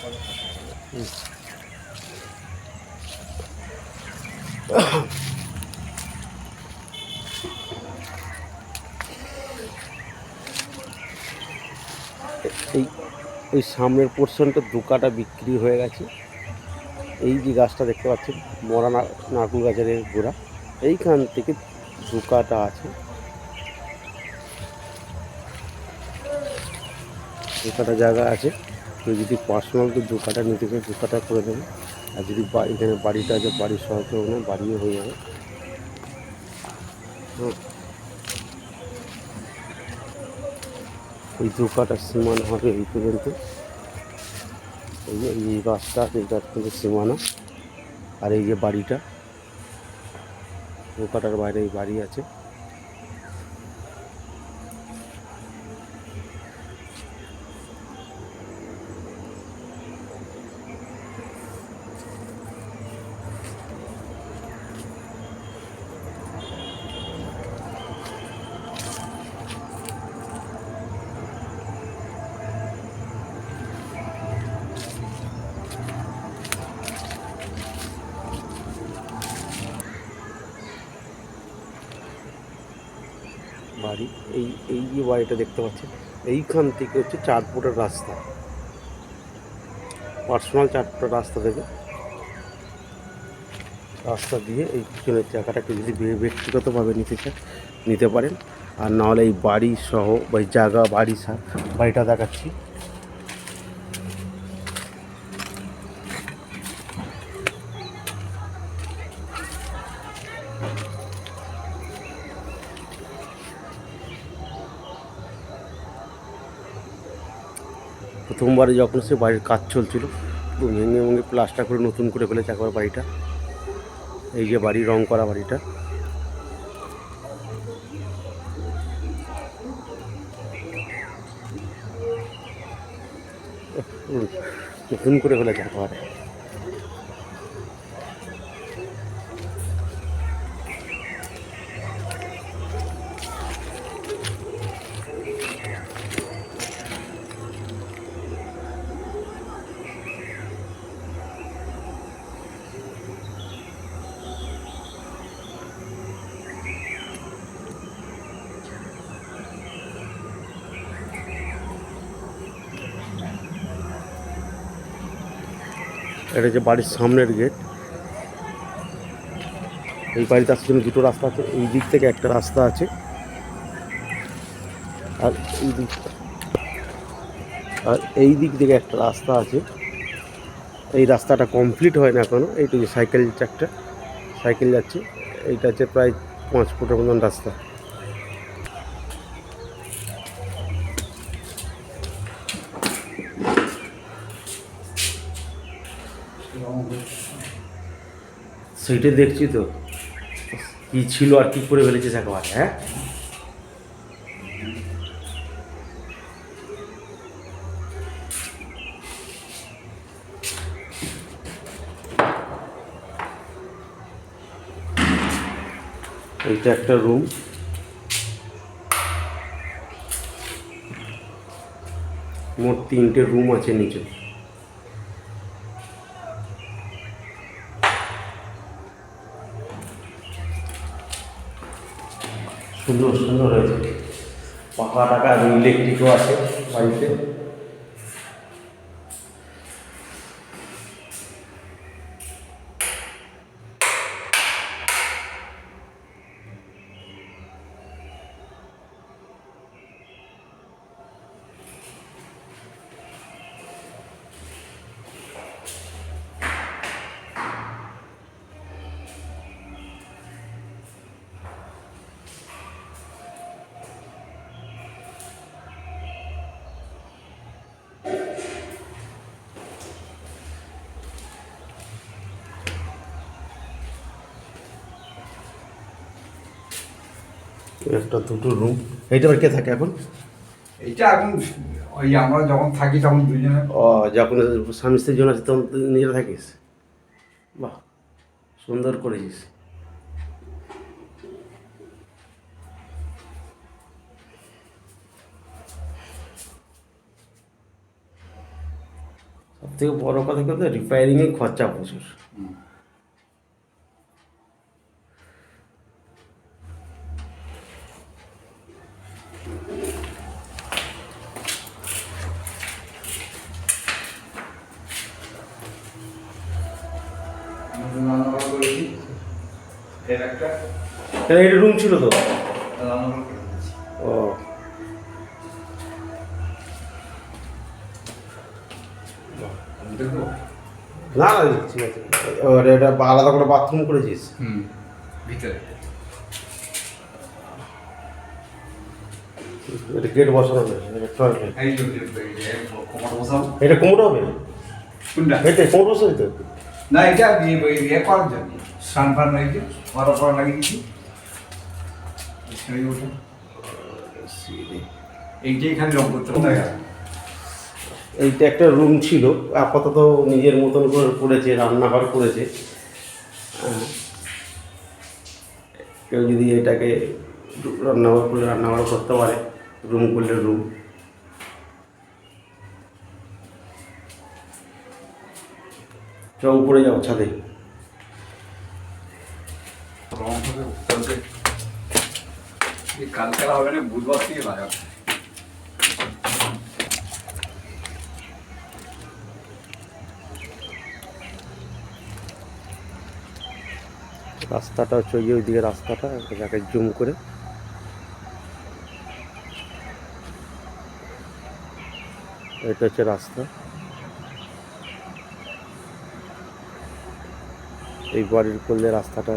এই ওই সামনের পোর্শনটা দুকাটা বিক্রি হয়ে গেছে। এই যে গাছটা দেখতে পাচ্ছেন মরা নারকুল গাছের গোড়া, এইখান থেকে দুকাটা আছে, দুকাটা জায়গা আছে। কেউ যদি পার্সোনাল তো দুকাটা নিতে চায় দুকাটা করে দেবে। আর যদি এখানে বাড়িটা আছে বাড়ির সহকেও না বাড়িও হয়ে যাবে। এই দুকাটার সীমানা হবে এই পর্যন্ত। এই যে এই গাছটা এই গাছ থেকে সীমানা। আর এই যে বাড়িটা, দুকাটার বাইরে এই বাড়ি আছে। বাড়ি এই এই যে বাড়িটা দেখতে পাচ্ছেন, এইখান থেকে হচ্ছে 4 ফুটের রাস্তা, পার্সোনাল 4 ফুটের রাস্তা দেবে। রাস্তা দিয়ে এই পিছনের জায়গাটাকে যদি ব্যক্তিগতভাবে নিতে চান নিতে পারেন। আর নাহলে এই বাড়ি সহ বা এই জায়গা বাড়িটা দেখাচ্ছি। প্রথমবারে যখন সে বাড়ির কাজ চলছিল ভেঙে ভেঙে প্লাস্টার করে নতুন করে ফেলেছে একবার বাড়িটা। এই যে বাড়ি রং করা বাড়িটা, নতুন করে ফেলেছে একবারে। এটা যে বাড়ির সামনের গেট। এই বাড়িতে আসার জন্য দুটো রাস্তা আছে, এই দিক থেকে একটা রাস্তা আছে আর এই দিক থেকে একটা রাস্তা আছে। এই রাস্তাটা কমপ্লিট হয় না এখনো। এইটা যে সাইকেল যাচ্ছে, এইটা হচ্ছে প্রায় 5 ফুটের মতন রাস্তা। সেইটা দেখছি তো কি ছিল আর কি করে ফেলেছিস একেবারে। হ্যাঁ, এইটা একটা রুম, মোট 3টে রুম আছে নিচে। সুন্দর সুন্দর হয়েছে, পাকা টাকা ইলেকট্রিকও আছে বাড়িতে। একটা দুটো রুম। এইটা আবার কে থাকে এখন? এইটা এখন ওই আমরা যখন থাকি তখন দুজনে। ও, যখন স্বামী স্ত্রীর জন্য আছে তখন তুই নিজেরা থাকিস? বাহ, সুন্দর করেছিস। সব থেকে বড় কথা কিন্তু রিপেয়ারিংয়ে খরচা প্রচুর। রান্নাঘর করেছি এর একটা কেন এটা রুম ছিল তো? রান্নাঘর করে দিয়েছি। ও দেখো না না ঠিক আছে। এবার এটা আলাদা করে বাথরুম করেছিস? ভিতরে এটা গেট বসানো হবে, এটা টয়লেট। এই যে কোমর বসাবো। এটা কোমর হবে? কোনটা? এটা কোমর বসাবি তো? না এটা বিয়ে করার জন্য স্নান ফান লাগিয়ে করা লাগিয়ে দিচ্ছি। সিঁড়ি ওঠে এইটাই এখানে রং করতে হবে। এইটা একটা রুম ছিল, আপাতত নিজের মতন করে করেছে, রান্নাঘর করেছে। কেউ যদি এটাকে রান্নাঘর করলে রান্নাঘর করতে পারে, রুম করলে রুম। চল উপরে যাও ছাদে। রং হবে কালকে। এই কালকে হবে না, বুধবার থেকে লাগাবে। রাস্তাটা হচ্ছে ওই দিকে রাস্তাটা, এটাকে জুম করে। এটা হচ্ছে রাস্তা। এই বাড়ির করলে রাস্তাটা